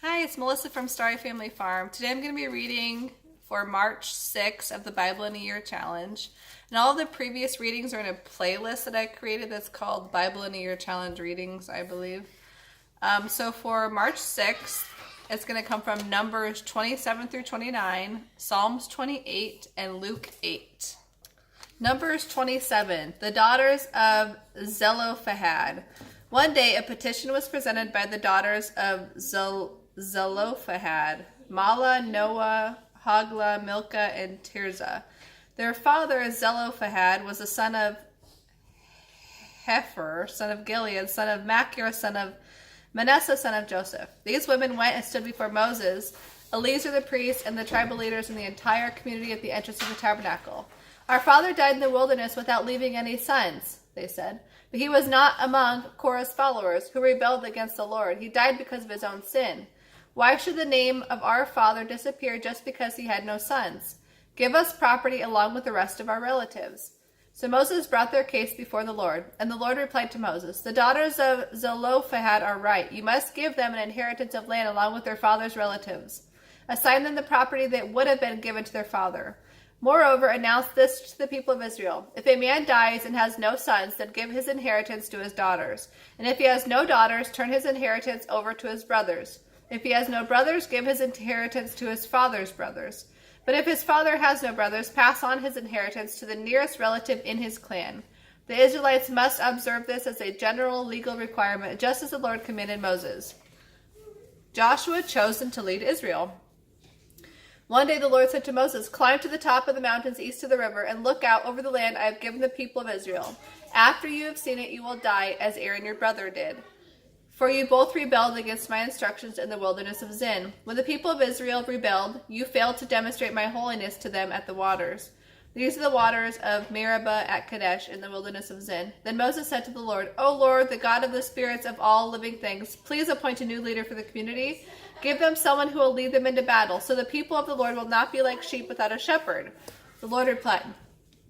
Hi, it's Melissa from Starry Family Farm. Today I'm going to be reading for March 6th of the Bible in a Year Challenge. And all of the previous readings are in a playlist that I created that's called Bible in a Year Challenge Readings, I believe. So for March 6th, it's going to come from Numbers 27 through 29, Psalms 28, and Luke 8. Numbers 27, the daughters of Zelophehad. One day a petition was presented by the daughters of Zelophehad, Mala, Noah, Hoglah, Milcah, and Tirzah. Their father, Zelophehad, was the son of Hepher, son of Gilead, son of Machir, son of Manasseh, son of Joseph. These women went and stood before Moses, Eleazar the priest, and the tribal leaders and the entire community at the entrance of the tabernacle. Our father died in the wilderness without leaving any sons, they said. But he was not among Korah's followers who rebelled against the Lord. He died because of his own sin. Why should the name of our father disappear just because he had no sons? Give us property along with the rest of our relatives. So Moses brought their case before the Lord, and the Lord replied to Moses, the daughters of Zelophehad are right. You must give them an inheritance of land along with their father's relatives. Assign them the property that would have been given to their father. Moreover, announce this to the people of Israel. If a man dies and has no sons, then give his inheritance to his daughters. And if he has no daughters, turn his inheritance over to his brothers. If he has no brothers, give his inheritance to his father's brothers. But if his father has no brothers, pass on his inheritance to the nearest relative in his clan. The Israelites must observe this as a general legal requirement, just as the Lord commanded Moses. Joshua chosen to lead Israel. One day the Lord said to Moses, climb to the top of the mountains east of the river and look out over the land I have given the people of Israel. After you have seen it, you will die as Aaron your brother did. For you both rebelled against my instructions in the wilderness of Zin. When the people of Israel rebelled, you failed to demonstrate my holiness to them at the waters. These are the waters of Meribah at Kadesh in the wilderness of Zin. Then Moses said to the Lord, O Lord, the God of the spirits of all living things, please appoint a new leader for the community. Give them someone who will lead them into battle, so the people of the Lord will not be like sheep without a shepherd. The Lord replied,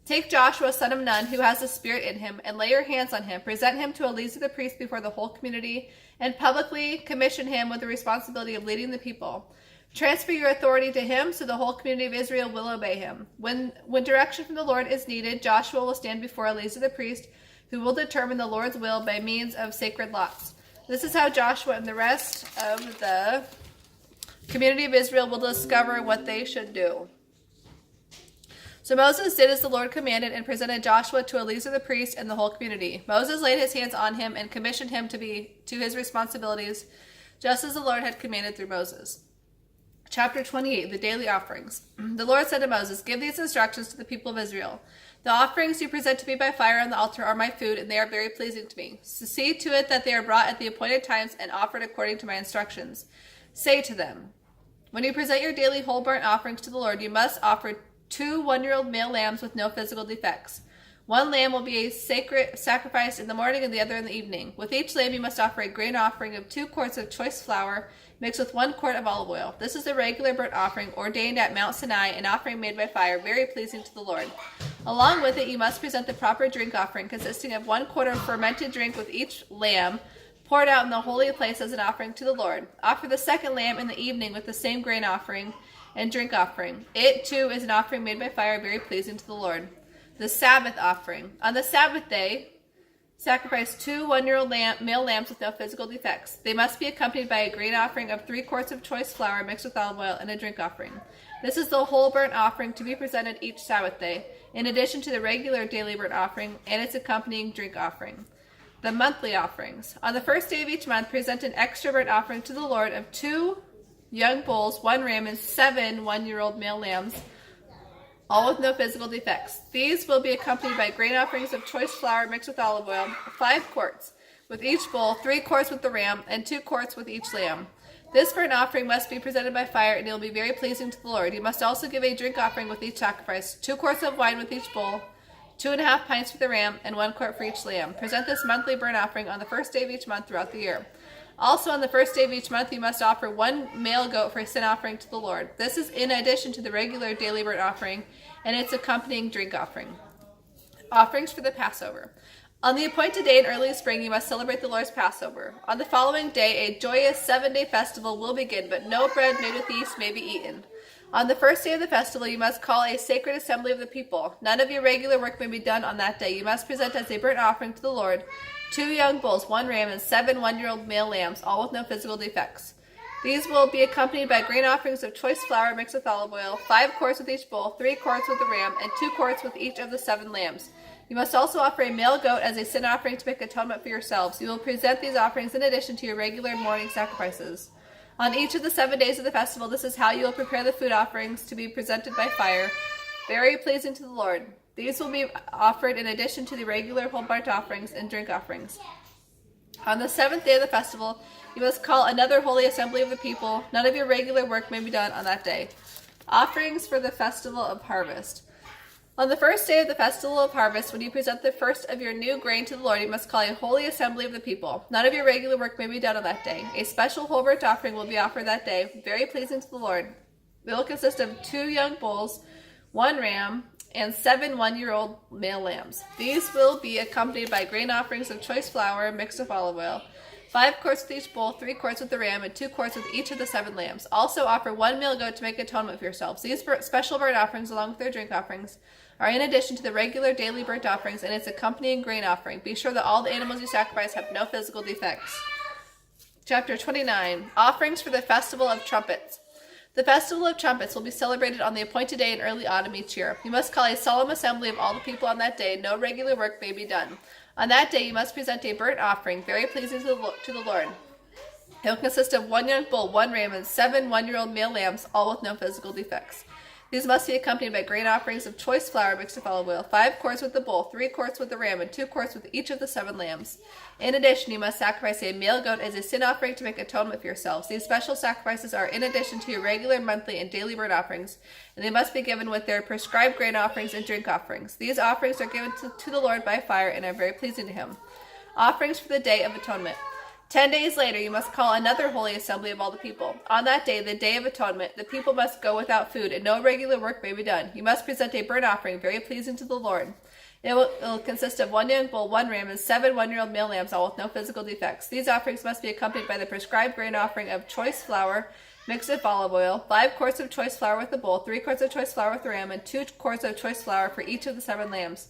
take Joshua, son of Nun, who has the Spirit in him, and lay your hands on him. Present him to Eleazar the priest before the whole community, and publicly commission him with the responsibility of leading the people. Transfer your authority to him, so the whole community of Israel will obey him. When direction from the Lord is needed, Joshua will stand before Eleazar the priest, who will determine the Lord's will by means of sacred lots. This is how Joshua and the rest of the community of Israel will discover what they should do. So Moses did as the Lord commanded and presented Joshua to Eleazar the priest and the whole community. Moses laid his hands on him and commissioned him to his responsibilities, just as the Lord had commanded through Moses. Chapter 28, the daily offerings. The Lord said to Moses, give these instructions to the people of Israel. The offerings you present to me by fire on the altar are my food, and they are very pleasing to me. So see to it that they are brought at the appointed times and offered according to my instructions. Say to them, when you present your daily whole burnt offerings to the Lord, you must offer 2 one-year-old male lambs with no physical defects. One lamb will be a sacred sacrifice in the morning and the other in the evening. With each lamb you must offer a grain offering of 2 quarts of choice flour mixed with 1 quart of olive oil. This is the regular burnt offering ordained at Mount Sinai, an offering made by fire, very pleasing to the Lord. Along with it you must present the proper drink offering, consisting of 1 quart of fermented drink with each lamb, poured out in the holy place as an offering to the Lord. Offer the second lamb in the evening with the same grain offering and drink offering. It, too, is an offering made by fire, very pleasing to the Lord. The Sabbath offering. On the Sabbath day, sacrifice 2 one-year-old male lambs with no physical defects. They must be accompanied by a grain offering of 3 quarts of choice flour mixed with olive oil and a drink offering. This is the whole burnt offering to be presented each Sabbath day, in addition to the regular daily burnt offering and its accompanying drink offering. The monthly offerings. On the first day of each month, present an extra burnt offering to the Lord of 2 young bulls, 1 ram, and 7 one-year-old male lambs, all with no physical defects. These will be accompanied by grain offerings of choice flour mixed with olive oil, 5 quarts with each bull, 3 quarts with the ram, and 2 quarts with each lamb. This burnt offering must be presented by fire, and it will be very pleasing to the Lord. You must also give a drink offering with each sacrifice, 2 quarts of wine with each bull, 2.5 pints for the ram, and 1 quart for each lamb. Present this monthly burnt offering on the first day of each month throughout the year. Also on the first day of each month you must offer 1 male goat for a sin offering to the Lord. This is in addition to the regular daily burnt offering and its accompanying drink offering. Offerings for the Passover. On the appointed day in early spring, you must celebrate the Lord's Passover. On the following day, a joyous 7-day festival will begin, but no bread made with yeast may be eaten. On the first day of the festival, you must call a sacred assembly of the people. None of your regular work may be done on that day. You must present as a burnt offering to the Lord 2 young bulls, 1 ram, and 7 one-year-old male lambs, all with no physical defects. These will be accompanied by grain offerings of choice flour mixed with olive oil, 5 quarts with each bull, 3 quarts with the ram, and 2 quarts with each of the 7 lambs. You must also offer a male goat as a sin offering to make atonement for yourselves. You will present these offerings in addition to your regular morning sacrifices. On each of the 7 days of the festival, this is how you will prepare the food offerings to be presented by fire, very pleasing to the Lord. These will be offered in addition to the regular whole burnt offerings and drink offerings. On the 7th day of the festival, you must call another holy assembly of the people. None of your regular work may be done on that day. Offerings for the festival of harvest. On the first day of the festival of harvest, when you present the first of your new grain to the Lord, you must call a holy assembly of the people. None of your regular work may be done on that day. A special whole burnt offering will be offered that day, very pleasing to the Lord. It will consist of 2 young bulls, 1 ram, and 7 one-year-old male lambs. These will be accompanied by grain offerings of choice flour mixed with olive oil, 5 quarts with each bull, 3 quarts with the ram, and 2 quarts with each of the 7 lambs. Also offer 1 male goat to make atonement for yourselves. These special burnt offerings, along with their drink offerings, are in addition to the regular daily burnt offerings and its accompanying grain offering. Be sure that all the animals you sacrifice have no physical defects. Chapter 29. Offerings for the Festival of Trumpets. The Festival of Trumpets will be celebrated on the appointed day in early autumn each year. You must call a solemn assembly of all the people on that day. No regular work may be done. On that day you must present a burnt offering, very pleasing to the Lord. It will consist of 1 young bull, 1 ram, and 7 one-year-old male lambs, all with no physical defects. These must be accompanied by grain offerings of choice flour mixed with olive oil, 5 quarts with the bull, 3 quarts with the ram, and 2 quarts with each of the 7 lambs. In addition, you must sacrifice a male goat as a sin offering to make atonement for yourselves. These special sacrifices are in addition to your regular monthly and daily burnt offerings, and they must be given with their prescribed grain offerings and drink offerings. These offerings are given to the Lord by fire and are very pleasing to him. Offerings for the Day of Atonement. 10 days later, you must call another holy assembly of all the people. On that day, the Day of Atonement, the people must go without food, and no regular work may be done. You must present a burnt offering, very pleasing to the Lord. It will consist of 1 young bull, 1 ram, and 7 one-year-old male lambs, all with no physical defects. These offerings must be accompanied by the prescribed grain offering of choice flour mixed with olive oil, 5 quarts of choice flour with the bull, 3 quarts of choice flour with the ram, and 2 quarts of choice flour for each of the 7 lambs.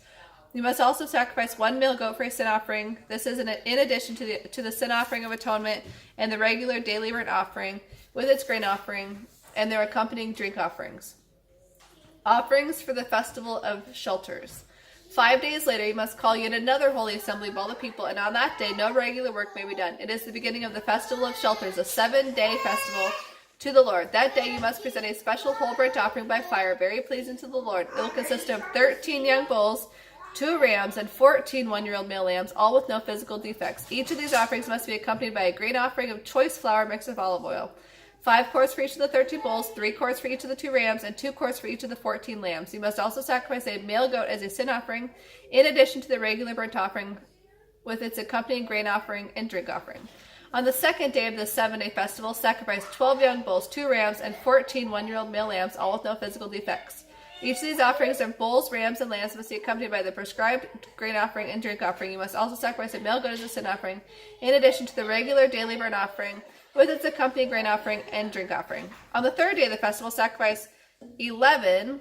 You must also sacrifice 1 male goat for a sin offering. This is in addition to the sin offering of atonement and the regular daily burnt offering with its grain offering and their accompanying drink offerings. Offerings for the Festival of Shelters. 5 days later, you must call yet another holy assembly of all the people, and on that day no regular work may be done. It is the beginning of the Festival of Shelters, a 7-day festival to the Lord. That day you must present a special whole burnt offering by fire, very pleasing to the Lord. It will consist of 13 young bulls, 2 rams, and 14 one-year-old male lambs, all with no physical defects. Each of these offerings must be accompanied by a grain offering of choice flour mixed with olive oil. 5 quarts for each of the 13 bulls, 3 quarts for each of the 2 rams, and 2 quarts for each of the 14 lambs. You must also sacrifice a male goat as a sin offering, in addition to the regular burnt offering with its accompanying grain offering and drink offering. On the 2nd day of the 7-day festival, sacrifice 12 young bulls, 2 rams, and 14 one-year-old male lambs, all with no physical defects. Each of these offerings of bulls, rams, and lambs must be accompanied by the prescribed grain offering and drink offering. You must also sacrifice a male goat as a sin offering, in addition to the regular daily burnt offering, with its accompanying grain offering and drink offering. On the 3rd day of the festival, sacrifice 11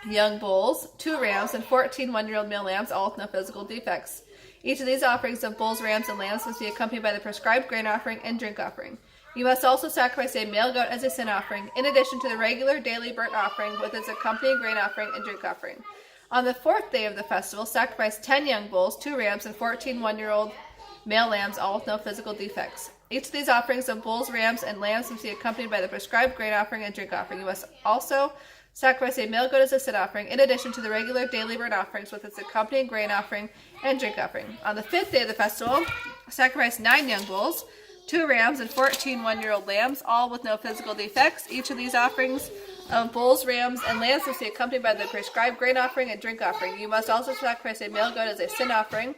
young bulls, 2 rams, and 14 one-year-old male lambs, all with no physical defects. Each of these offerings of bulls, rams, and lambs must be accompanied by the prescribed grain offering and drink offering. You must also sacrifice a male goat as a sin offering, in addition to the regular daily burnt offering with its accompanying grain offering and drink offering. On the 4th day of the festival, sacrifice 10 young bulls, 2 rams, and 14 one-year-old male lambs, all with no physical defects. Each of these offerings of bulls, rams, and lambs must be accompanied by the prescribed grain offering and drink offering. You must also sacrifice a male goat as a sin offering, in addition to the regular daily burnt offerings with its accompanying grain offering and drink offering. On the 5th day of the festival, sacrifice 9 young bulls, 2 rams, and 14 one-year-old lambs, all with no physical defects. Each of these offerings of bulls, rams, and lambs must be accompanied by the prescribed grain offering and drink offering. You must also sacrifice a male goat as a sin offering,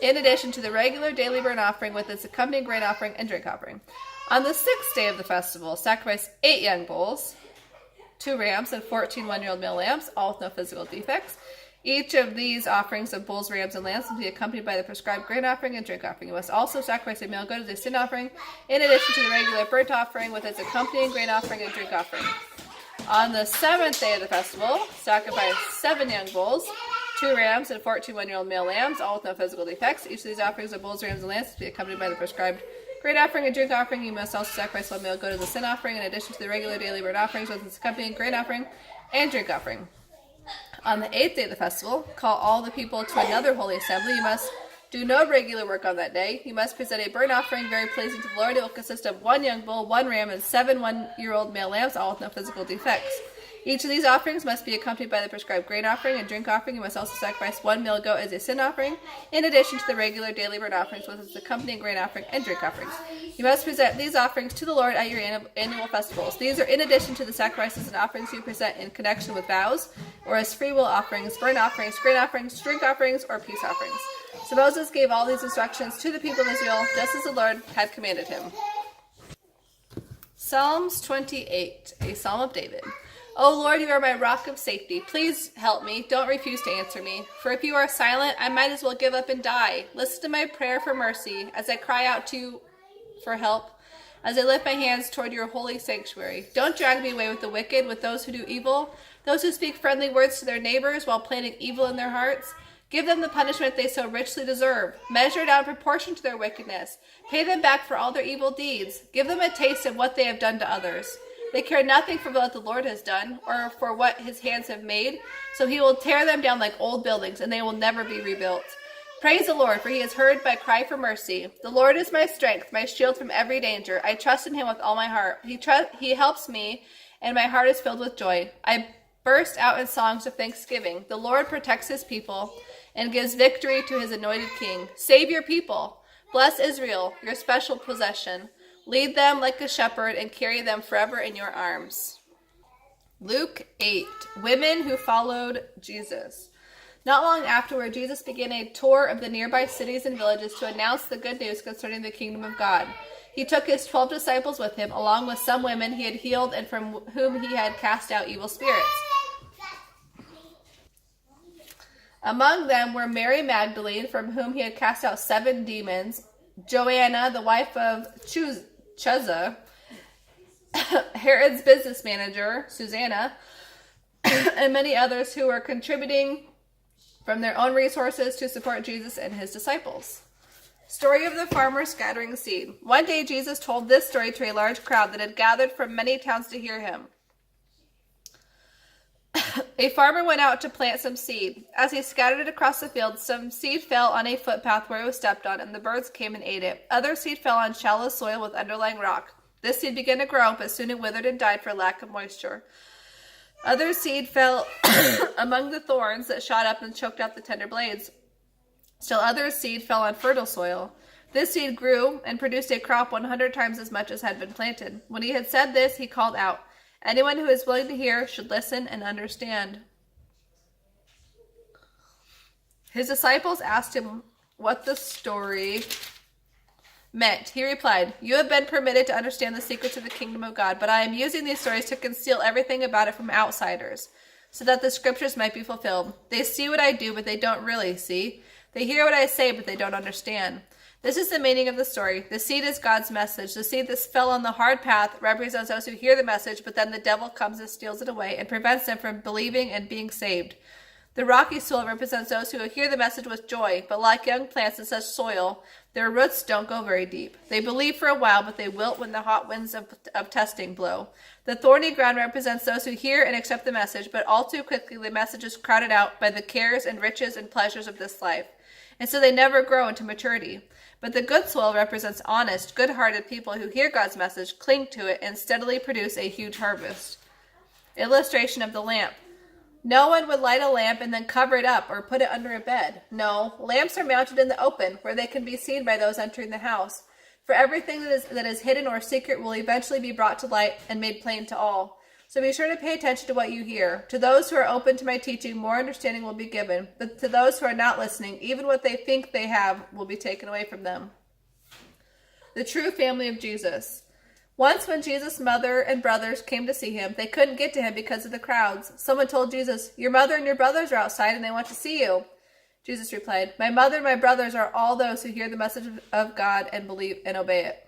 in addition to the regular daily burnt offering with its accompanying grain offering and drink offering. On the 6th day of the festival, sacrifice 8 young bulls, 2 rams, and 14 one-year-old male lambs, all with no physical defects. Each of these offerings of bulls, rams, and lambs must be accompanied by the prescribed grain offering and drink offering. You must also sacrifice a male goat as a sin offering, in addition to the regular burnt offering with its accompanying grain offering and drink offering. On the 7th day of the festival, sacrifice 7 young bulls, 2 rams, and 14 one-year-old male lambs, all with no physical defects. Each of these offerings of bulls, rams, and lambs must be accompanied by the prescribed grain offering and drink offering. You must also sacrifice 1 male goat as a sin offering, in addition to the regular daily burnt offerings with its accompanying grain offering and drink offering. On the 8th day of the festival, call all the people to another holy assembly. You must do no regular work on that day. You must present a burnt offering very pleasing to the Lord. It will consist of 1 young bull, 1 ram, and 7 one-year-old male lambs, all with no physical defects. Each of these offerings must be accompanied by the prescribed grain offering and drink offering. You must also sacrifice 1 male goat as a sin offering, in addition to the regular daily burnt offerings with its accompanying grain offering and drink offerings. You must present these offerings to the Lord at your annual festivals. These are in addition to the sacrifices and offerings you present in connection with vows, or as free will offerings, burnt offerings, grain offerings, drink offerings, or peace offerings. So Moses gave all these instructions to the people of Israel, just as the Lord had commanded him. Psalms 28, a Psalm of David. O Lord, you are my rock of safety. Please help me. Don't refuse to answer me. For if you are silent, I might as well give up and die. Listen to my prayer for mercy as I cry out to you for help, as I lift my hands toward your holy sanctuary. Don't drag me away with the wicked, with those who do evil, those who speak friendly words to their neighbors while planning evil in their hearts. Give them the punishment they so richly deserve. Measure it out in proportion to their wickedness. Pay them back for all their evil deeds. Give them a taste of what they have done to others. They care nothing for what the Lord has done, or for what his hands have made, so he will tear them down like old buildings, and they will never be rebuilt. Praise the Lord, for he has heard my cry for mercy. The Lord is my strength, my shield from every danger. I trust in him with all my heart. He helps me, and my heart is filled with joy. I burst out in songs of thanksgiving. The Lord protects his people and gives victory to his anointed king. Save your people. Bless Israel, your special possession. Lead them like a shepherd and carry them forever in your arms. Luke 8. Women who followed Jesus. Not long afterward, Jesus began a tour of the nearby cities and villages to announce the good news concerning the kingdom of God. He took his 12 disciples with him, along with some women he had healed and from whom he had cast out evil spirits. Among them were Mary Magdalene, from whom he had cast out 7 demons, Joanna, the wife of Chuza, Herod's business manager, Susanna, and many others who were contributing from their own resources to support Jesus and his disciples. Story of the farmer scattering seed. One day Jesus told this story to a large crowd that had gathered from many towns to hear him. A farmer went out to plant some seed. As he scattered it across the field, some seed fell on a footpath where it was stepped on, and the birds came and ate it. Other seed fell on shallow soil with underlying rock. This seed began to grow, but soon it withered and died for lack of moisture. Other seed fell among the thorns that shot up and choked out the tender blades. Still other seed fell on fertile soil. This seed grew and produced a crop 100 times as much as had been planted. When he had said this, he called out, "Anyone who is willing to hear should listen and understand." His disciples asked him what the story meant. He replied, "You have been permitted to understand the secrets of the kingdom of God, but I am using these stories to conceal everything about it from outsiders, so that the scriptures might be fulfilled. They see what I do, but they don't really see. They hear what I say, but they don't understand. This is the meaning of the story. The seed is God's message. The seed that fell on the hard path represents those who hear the message, but then the devil comes and steals it away and prevents them from believing and being saved. The rocky soil represents those who hear the message with joy, but like young plants in such soil, their roots don't go very deep. They believe for a while, but they wilt when the hot winds of testing blow. The thorny ground represents those who hear and accept the message, but all too quickly the message is crowded out by the cares and riches and pleasures of this life, and so they never grow into maturity. But the good soil represents honest, good-hearted people who hear God's message, cling to it, and steadily produce a huge harvest. Illustration of the lamp. No one would light a lamp and then cover it up or put it under a bed. No, lamps are mounted in the open, where they can be seen by those entering the house. For everything that is hidden or secret will eventually be brought to light and made plain to all. So be sure to pay attention to what you hear. To those who are open to my teaching, more understanding will be given. But to those who are not listening, even what they think they have will be taken away from them. The true family of Jesus. Once when Jesus' mother and brothers came to see him, they couldn't get to him because of the crowds. Someone told Jesus, "Your mother and your brothers are outside and they want to see you." Jesus replied, "My mother and my brothers are all those who hear the message of God and believe and obey it."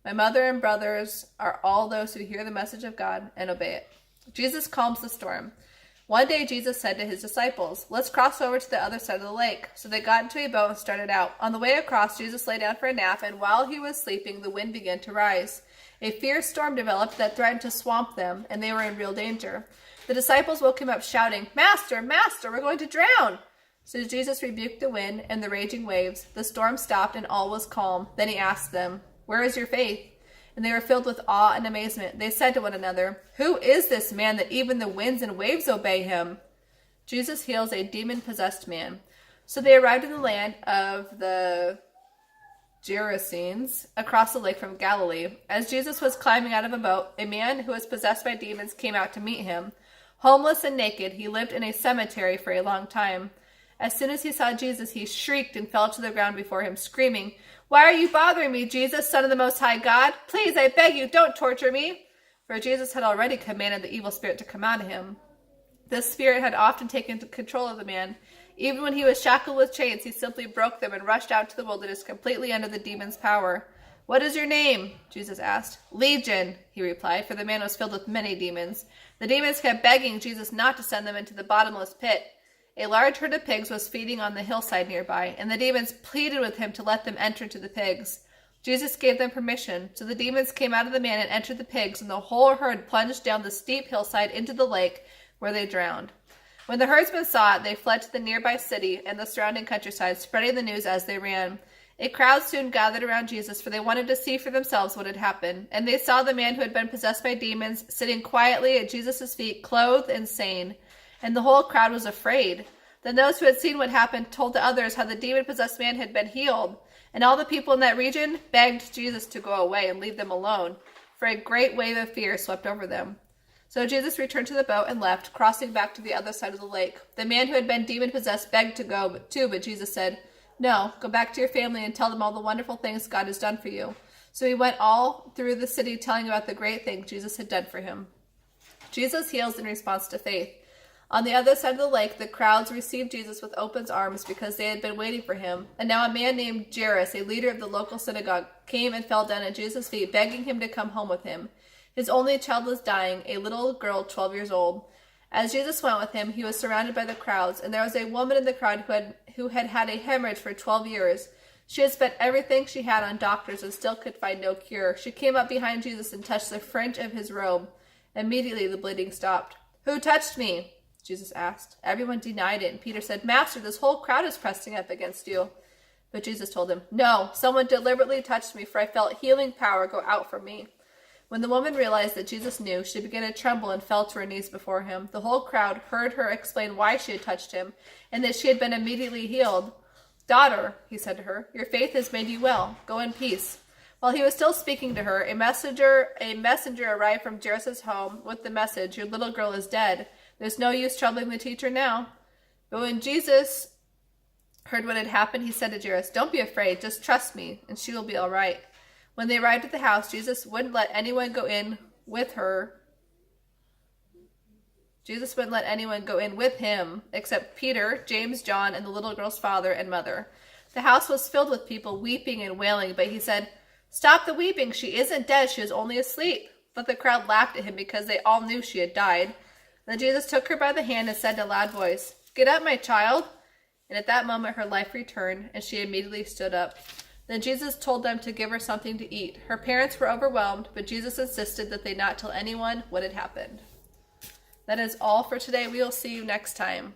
My mother and brothers are all those who hear the message of God and obey it. Jesus calms the storm. One day Jesus said to his disciples, "Let's cross over to the other side of the lake." So they got into a boat and started out. On the way across, Jesus lay down for a nap, and while he was sleeping, the wind began to rise. A fierce storm developed that threatened to swamp them, and they were in real danger. The disciples woke him up shouting, "Master, Master, we're going to drown!" So Jesus rebuked the wind and the raging waves. The storm stopped and all was calm. Then he asked them, "Where is your faith?" And they were filled with awe and amazement. They said to one another, "Who is this man that even the winds and waves obey him?" Jesus heals a demon-possessed man. So they arrived in the land of the Gerasenes, across the lake from Galilee. As Jesus was climbing out of a boat, a man who was possessed by demons came out to meet him. Homeless and naked, he lived in a cemetery for a long time. As soon as he saw Jesus, he shrieked and fell to the ground before him, screaming, "Why are you bothering me, Jesus, Son of the Most High God? Please, I beg you, don't torture me." For Jesus had already commanded the evil spirit to come out of him. This spirit had often taken control of the man. Even when he was shackled with chains, he simply broke them and rushed out to the wilderness completely under the demon's power. "What is your name?" Jesus asked. "Legion," he replied, for the man was filled with many demons. The demons kept begging Jesus not to send them into the bottomless pit. A large herd of pigs was feeding on the hillside nearby, and the demons pleaded with him to let them enter into the pigs. Jesus gave them permission, so the demons came out of the man and entered the pigs, and the whole herd plunged down the steep hillside into the lake, where they drowned. When the herdsmen saw it, they fled to the nearby city and the surrounding countryside, spreading the news as they ran. A crowd soon gathered around Jesus, for they wanted to see for themselves what had happened. And they saw the man who had been possessed by demons sitting quietly at Jesus' feet, clothed and sane. And the whole crowd was afraid. Then those who had seen what happened told the others how the demon-possessed man had been healed. And all the people in that region begged Jesus to go away and leave them alone, for a great wave of fear swept over them. So Jesus returned to the boat and left, crossing back to the other side of the lake. The man who had been demon-possessed begged to go too, but Jesus said, "No, go back to your family and tell them all the wonderful things God has done for you." So he went all through the city telling about the great things Jesus had done for him. Jesus heals in response to faith. On the other side of the lake, the crowds received Jesus with open arms because they had been waiting for him. And now a man named Jairus, a leader of the local synagogue, came and fell down at Jesus' feet, begging him to come home with him. His only child was dying, a little girl 12 years old. As Jesus went with him, he was surrounded by the crowds, and there was a woman in the crowd who had had a hemorrhage for 12 years. She had spent everything she had on doctors and still could find no cure. She came up behind Jesus and touched the fringe of his robe. Immediately the bleeding stopped. "Who touched me?" Jesus asked. Everyone denied it, and Peter said, "Master, this whole crowd is pressing up against you." But Jesus told him, "No, someone deliberately touched me, for I felt healing power go out from me." When the woman realized that Jesus knew, she began to tremble and fell to her knees before him. The whole crowd heard her explain why she had touched him, and that she had been immediately healed. "Daughter," he said to her, "your faith has made you well. Go in peace." While he was still speaking to her, a messenger arrived from Jairus' home with the message, "Your little girl is dead. There's no use troubling the teacher now." But when Jesus heard what had happened, he said to Jairus, "Don't be afraid, just trust me, and she will be all right." When they arrived at the house, Jesus wouldn't let anyone go in with her. Jesus wouldn't let anyone go in with him except Peter, James, John, and the little girl's father and mother. The house was filled with people weeping and wailing, but he said, "Stop the weeping. She isn't dead. She is only asleep." But the crowd laughed at him because they all knew she had died. Then Jesus took her by the hand and said in a loud voice, "Get up, my child." And at that moment her life returned, and she immediately stood up. Then Jesus told them to give her something to eat. Her parents were overwhelmed, but Jesus insisted that they not tell anyone what had happened. That is all for today. We will see you next time.